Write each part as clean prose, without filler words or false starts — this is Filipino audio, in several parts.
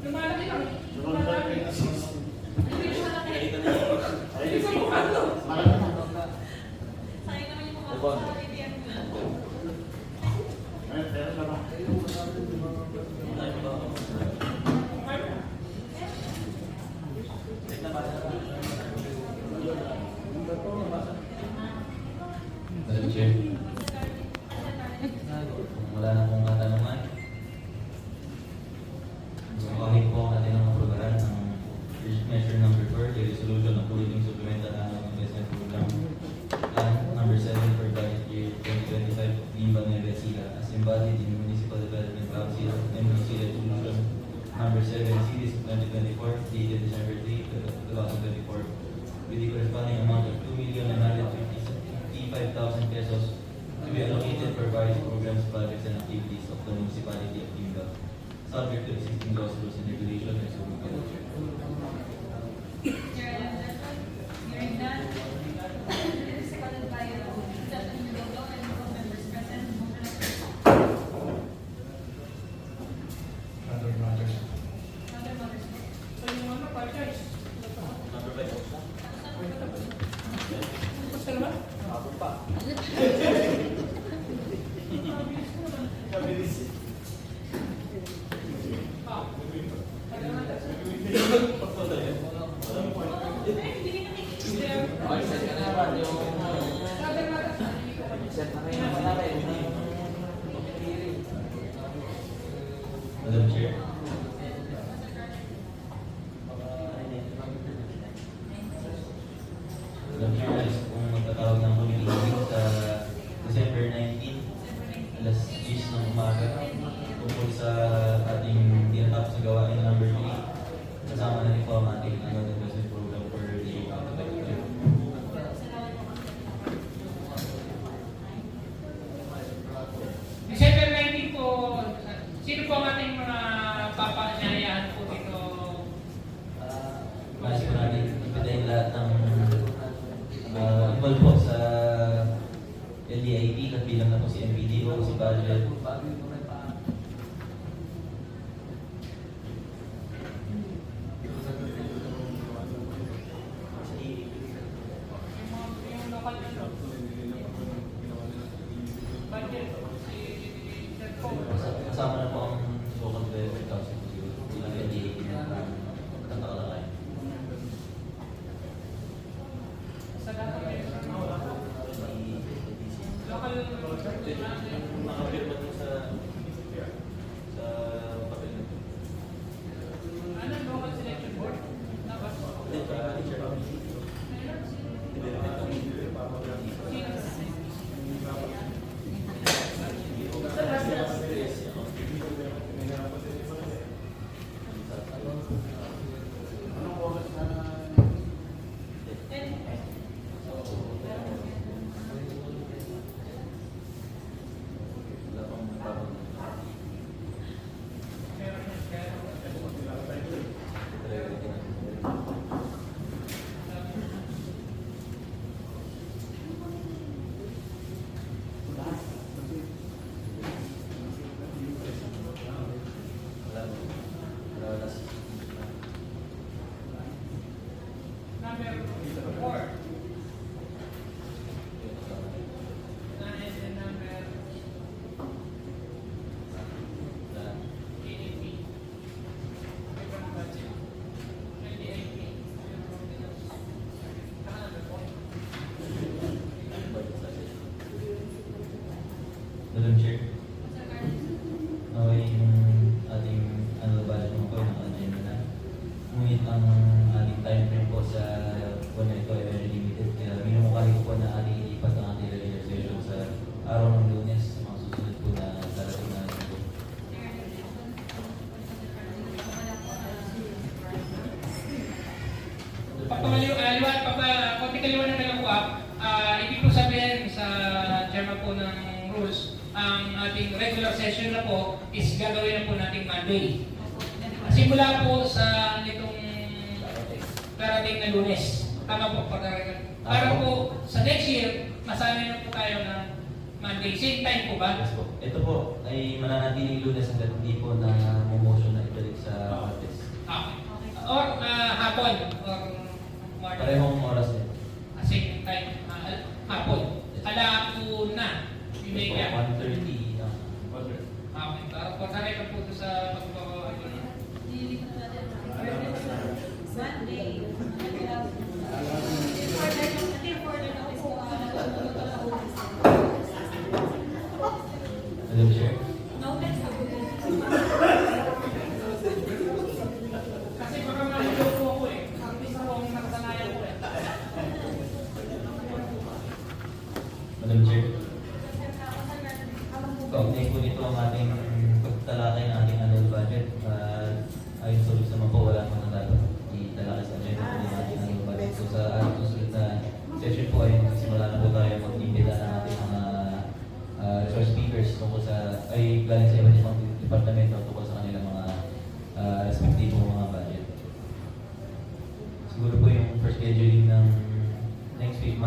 Lumalaki lang. Lumalaki. Hindi siya malaki. Hindi ko mukha to. Malaki na. Sayang naman yung mukha ko sa IBM. Pero naman. Madam Chair, wala na pong katanungan. Kahit po ang ating aprobahan ng measure number 4, the resolution of Politing Supplemental Annual Investment Program Plan number 7 for budget year 2025 of Limba Nueva Ecija as embodied in Municipal Development Council MDC Resolution number 7 series of 2024 dated December 3, 2024 with the corresponding amount of 2,955,000 pesos to be allocated for various programs, projects, and activities of the municipality of Limba, subject to existing laws, rules, and regulations, and so on. Hearing none. It is seconded by Senator Mendoza and all members present. Other matters. Other matters. So yung ano, franchise. Number 5 po. Basta naman? Ako pa. Madam Chair. Madam Chair, alis kung magtatawag ng committee meeting sa December 19, alas 10 ng umaga tungkol sa ating tinatapos na gawain na number 3 kasama na rin po ang ating annual investment program for the year 2025. December 19 po, sino po ang ating mga papanyayahan po dito? Mas po natin ipitayin lahat ng involved po sa LDIP, kabilang na po si MPDO, si Budget. Yung local na no? Budget, si Sir Po. Kasama na po ang local development council po siguro. Bilang LDIP na tatalakay. Sa lahat ng local Nakapirma dun sa papel na ito. ano, local selection board? Dapat. Anong oras na Wala pang babag. Number 4. And then number 80. Different budget. 28. Madam Chair, okay yung ating annual budget mo po ng agenda na. Ngunit ang ating time frame po sa buwan na ito ay very limited. Kaya minumukali ko po na ating ilipat ang ating regular session sa araw ng Lunes sa mga susunod po na darating na linggo. Konti kaliwanag na lang po ibig po sabihin sa chairman po ng rules, ang ating regular session na po is gagawin na po natin Monday. Simula po sa nitong darating na Lunes. Tama po, para po sa next year, masanay na po tayo ng Monday. Same time po ba? Yes po. Ito po ay mananatiling Lunes hanggat hindi po na motion na ibalik sa Martes.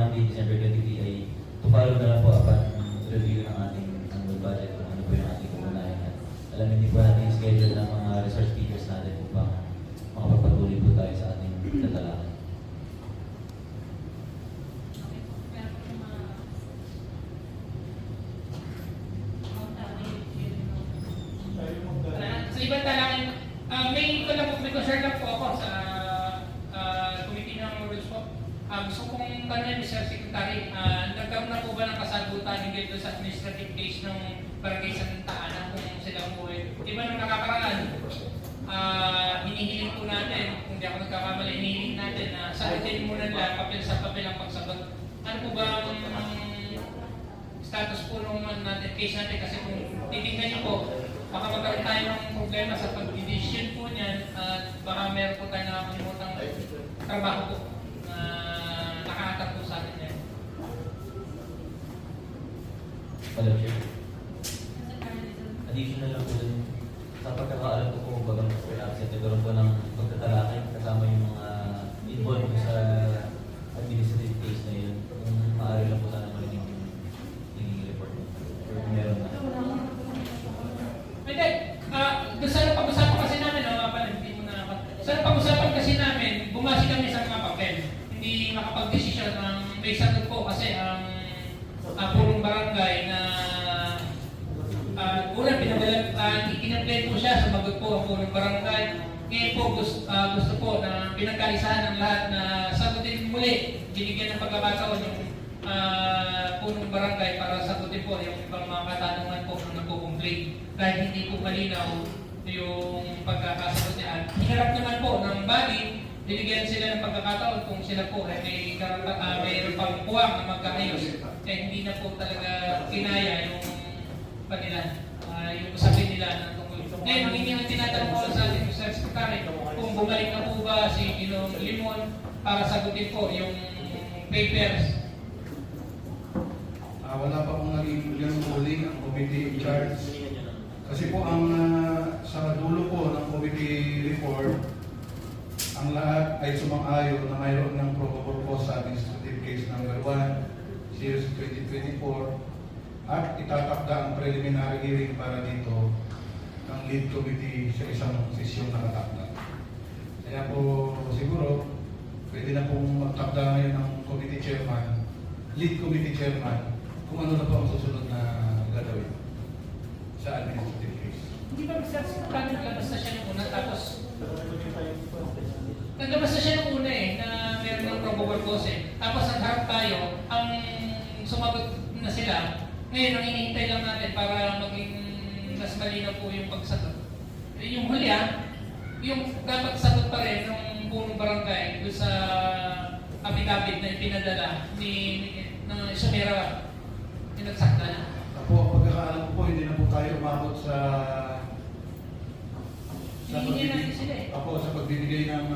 Monday, December 23 ay to follow na lang po upon review ng ating annual budget kung ano po yung ating uunahin. At alam din po natin yung schedule ng mga resource speakers natin upang makapagpatuloy po tayo sa ating tatalakay. Okay po. Meron po yung mga... Sa ibang talangin, may concern lang po ako sa committee ng rules po. Gusto kong tanongin, Mr. Secretary, nagkaroon na po ba ng kasagutan hingga doon sa administrative case ng barangay sa Taanan kung sila po di ba nung nakakaraan, hinihiling po natin, kung di ako nagkakamali, hinihiling natin na sagutin muna nila papel sa papel ang pagsagot. Ano po ba ang status po nung natin, case natin? Kasi kung titignan niyo po, baka magkaroon tayo ng problema sa pag-decision po niyan at baka meron po tayo nakakalimutang trabaho po na nakaatap po sa atin yan. Madam Chair, additional lang po dun. Sa pagkakaalam ko po, bagang po absent, nagkaroon po ng pagtatalakay kasama yung mga involved sa administrative case na yun. Kung maaari lang po sana marinig yung naging report. Or kung meron na. Pwede, doon sa pag-usapan kasi namin, hindi mo na sa pag-usapan kasi namin, bumasi kami sa mga papel. Hindi makapag-desisyon ng may sagot po kasi ang pulong barangay na unang ikinaplen po siya, sumagot po ang pulong barangay. Ngayon po gusto po na pinagkaisahan ng lahat na sagutin muli, binigyan ng pagkakataon yung punong barangay para sagutin po yung ibang mga katanungan po na nagko-complain. Dahil hindi po malinaw yung pagkakasagot niya. Hinarap naman po ng body, binigyan sila ng pagkakataon kung sila po ay mayroon pang puwang na magkaayos. Kaya hindi na po talaga kinaya yung yung usapin nila ng tungkol. Ngayon, ang inyong tinatanong ko sa ating Mr. Secretary, kung bumalik na po ba si Ginoong Limon para sagutin po yung papers. Wala pa akong naging huling ang committee in charge. Kasi po ang sa dulo po ng committee report, ang lahat ay sumang-ayon na mayroon ng probable cause sa administrative case number 1, series 2024, at itatakda ang preliminary hearing para dito ng lead committee sa isang sesyon na nakatakda. Kaya po siguro, pwede na pong magtakda ngayon ng committee chairman, lead committee chairman, kung ano na po ang susunod na gagawin sa administrative case. Hindi ba Mr. Secretary naglabas na siya nung una tapos naglabas na siya nung una na meron ng probable cause Tapos nagharap tayo, ang sumagot na sila. Ngayon, ang hinihintay lang natin para maging mas malinaw po yung pagsagot. Yung huli yung dapat sagot pa rin ng buong barangay doon sa affidavit na ipinadala ng Sumera, pinagsakta na. Ako, pagkakaalam ko po, hindi na po tayo umabot sa Hinihingi natin sila sa pagbibigay ng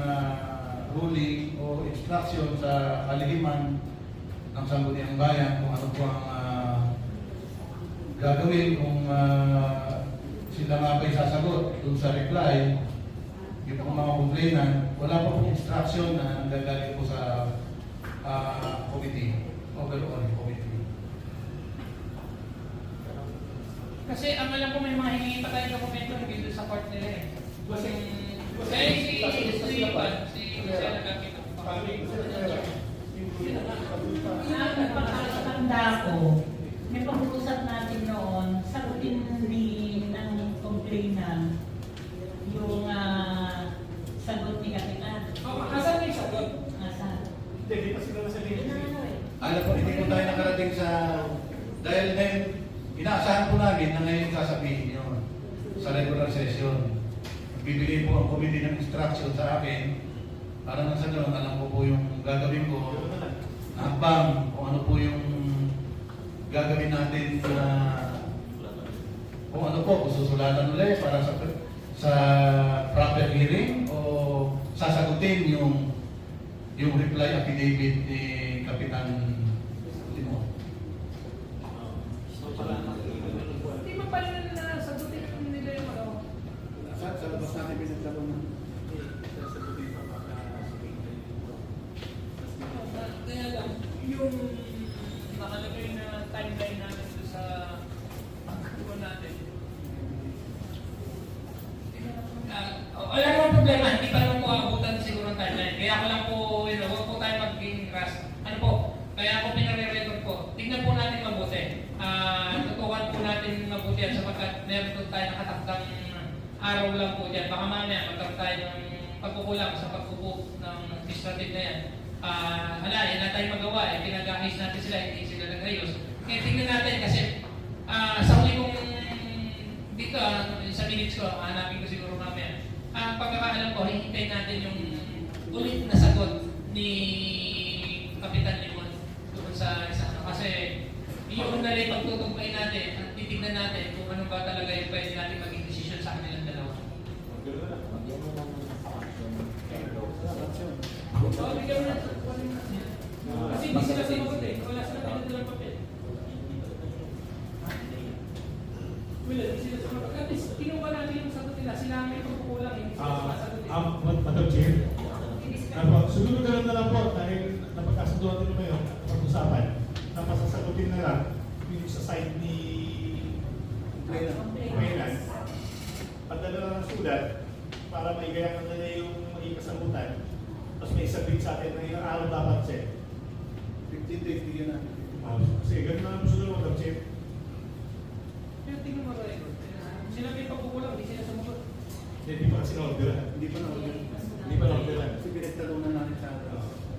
ruling o instruction sa kalihiman ng Sangguniang Bayan kung ano po ang gagawin kung sila nga ba'y sasagot dun sa reply, yung po mga complainant, wala pa pong instruction na nanggagaling po sa committee, overall committee. Kasi ang alam ko may mga hingi pa tayong dokumento dito sa court nila si Michelle nagkakita. Ang pagkakatanda ko, may pag-uusap natin noon, sagutin ng complainant yung sagot ni Kapitan. Asan na yung sagot? Asan? Hindi pa sila nasabihin. Alam po, hindi po tayo nakarating sa, dahil ngayon, inaasahan po namin na ngayon sasabihin nyo sa regular session. Bibigay po ang committee ng instruction sa akin para nang sa ganoon, alam ko po yung gagawin ko, hakbang kung ano po yung gagawin natin kung ano po, kung susulatan ulit para sa proper hearing o sasagutin yung reply affidavit ni Kapitan Limon. Hindi mo pala na sagutin nila yung ano. Sa labas natin pinagtanong na. Kaya lang, yung nakalagay na timeline natin doon sa pagkakuha natin. Wala namang problema, hindi pa naman po abutan siguro ng timeline. Kaya ako lang po, huwag po tayo maging rush. Ano po, kaya ako pinare-record po. Tignan po natin mabuti. Tutukan po natin mabuti yan sapagkat meron po tayo nakatakdang araw lang po dyan. Baka mamaya magkaroon tayo ng pagkukulang sa pagkukup ng administrative na yan. Yan na tayo magawa. Pinag-ahis natin sila, hindi sila nag-ayos. Kaya tingnan natin kasi sa huli kong dito, sa minutes ko, hanapin ko siguro mamaya. Pagkakaalam ko, hihintayin natin yung ulit na sagot ni Kapitan Limon doon sa isa. Kasi yung na rin pagtutugbay natin at titignan natin kung ano ba talaga yung pwede natin maging decision sa kanilang dalawa. So, bigyan mo na ito. Kasi hindi sila sumagot eh. Wala sila pinadalang papel. Wala, hindi sila sumagot. At least, kinuha natin yung sagot nila. Sila ang may pagkukulang. Hindi sila sumasagot eh. Madam Chair, sunod na lang po dahil napagkasunduan din naman yun, pag-usapan, na pasasagutin na lang yung sa side ni Complainant. Padala lang ng sulat para maigayan na nila yung maging kasagutan. Tapos may submit sa atin na yung araw dapat check. 15 days, bigyan natin. Kasi ganun na lang sunod mo, Madam Chair. Pero tingnan mo rin. Sila may pagkukulang. Hindi sila sumagot. Hindi pa kasi na-orderan. Hindi pa na-order. Hindi pa na-orderan. Kasi pinagtalunan natin sa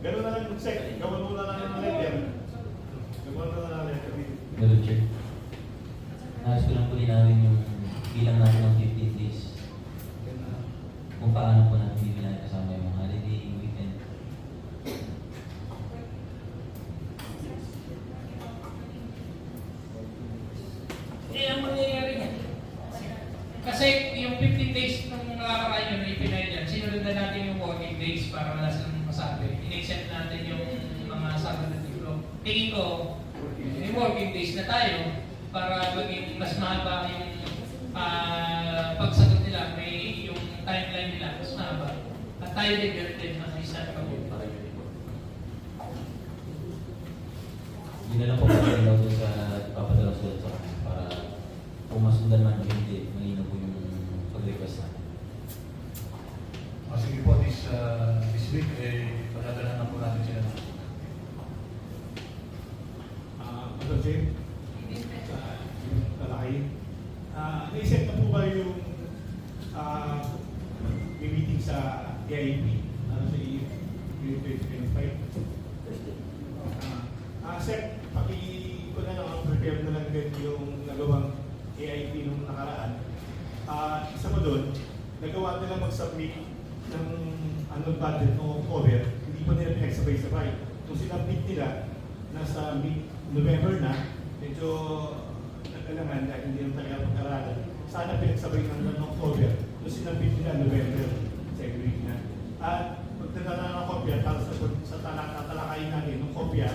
Ganun na lang yung check. Gawan mo na lang yung letter. Gawan mo na lang yung letter. Madam Chair. Nais ko lang po linawin yung bilang natin ng 15 days. Kung paano po natin bibilang kasama yung holiday, weekend. Ang mangyayari yan. Kasi yung 15 days nung nakakaraan yun, ipinay dyan, sinunod na natin yung working days para wala silang masabi. In-accept natin yung mga sabi na dito. Tingin ko, yung working days na tayo para maging mas mahaba yung pagsagot nila, may yung timeline nila, mas mahaba. At tayo din din ang isa na pag-uwi. Yun na lang po kami daw sa ipapadala sulat sa akin para kung masundan man o hindi, malinaw po yung pag-request natin. Sige po, this week, padadala na po natin sila. Madam Chair, sa lalaki, naisip na po ba yung meeting sa AIP? Sa yung 2025? Sir, ko na lang, prepare na lang din yung nagawang AIP nung nakaraan. Isa mo doon, nagawa nila mag-submit ng annual budget o cover, hindi pa nila pinagsabay-sabay. Kung sinabit nila, nasa mid-November na, medyo nag-alangan dahil hindi naman talaga pag-aralan. Sana pinagsabay ng cover, kung sinabit nila November, sa week na. At pagdadala ng kopya, para sa tatalakayin natin ng kopya,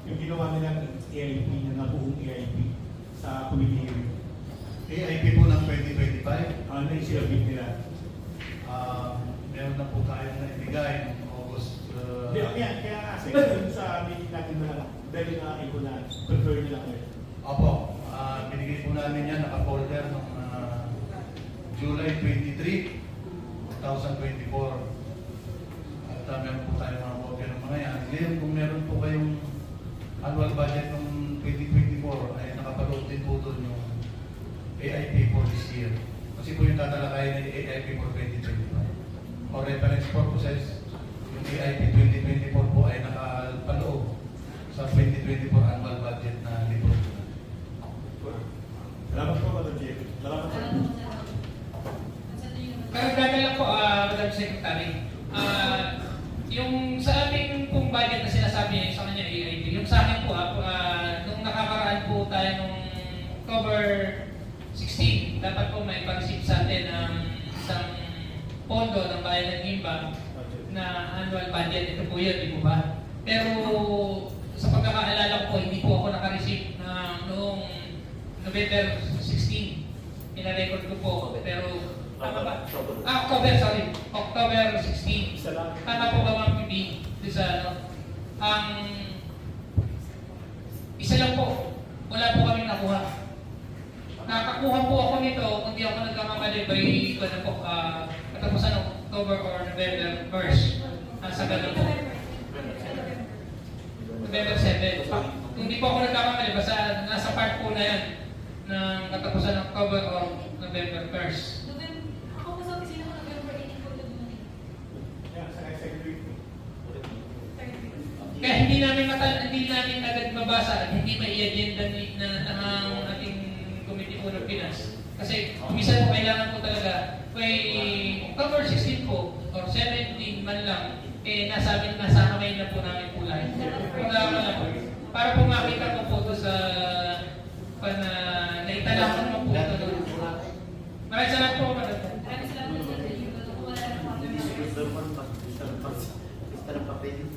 yung ginawa nilang AIP na nabuong AIP sa committee hearing. AIP po ng 2025, Ano yung sinabit nila? meron na po tayo na ibigay ng August. Kaya kasi, dun sa meeting natin na dahil na iko na prefer nila kayo. Opo, binigay po namin yan, naka-folder ng July 23, 2024. At meron po tayo mga kopya ng mga yan. Ngayon, kung meron po kayong annual budget ng 2024, ay nakapaload din po doon yung AIP for this year. Kasi po yung tatalakayin ng AIP for 2025. For reference purposes, yung AIP 2024 po ay nakapaloob sa 2024 annual budget na libro. Salamat po, Madam Chair. Salamat po. Karagdagan lang po, Madam Secretary. Yung sa ating pong budget na sinasabi niya sa kanya AIP, yung sa akin po, nung nakakaraan po tayo nung October 16, dapat po may pag-receive sa atin ng isang pondo ng bayan ng Gimba na annual budget. Ito po yun, di po ba? Pero sa pagkakaalala ko po, hindi po ako naka-receive noong November 16. Pina-record ko po, pero tama ba? October 16. Isa lang. Tama po ba, Ma'am Bibi? Sa ano? Ang Isa lang po, wala po kaming nakuha. Nakakuha po ako nito, kung di ako nagkakamali by katapusan ng October or November 1st. Sa ganun po. November 7. Kung di po ako nagkakamali, basta nasa part po na yan ng katapusan ng October or November 1st. Ako po sa opisina ko November 18 po doon. Yeah, sa second week. Kaya hindi namin agad mabasa at hindi mai-agenda ng ating Committee on Finance. Kasi minsan po kailangan po talaga, may October 16 po or 17 man lang, nasa kamay na po namin po lahat. Para po makita ko po ito sa naitalakan mo po ito doon. Maraming salamat po, Madam. Maraming salamat po sa inyo. Kung wala na po kami Mr. Papel.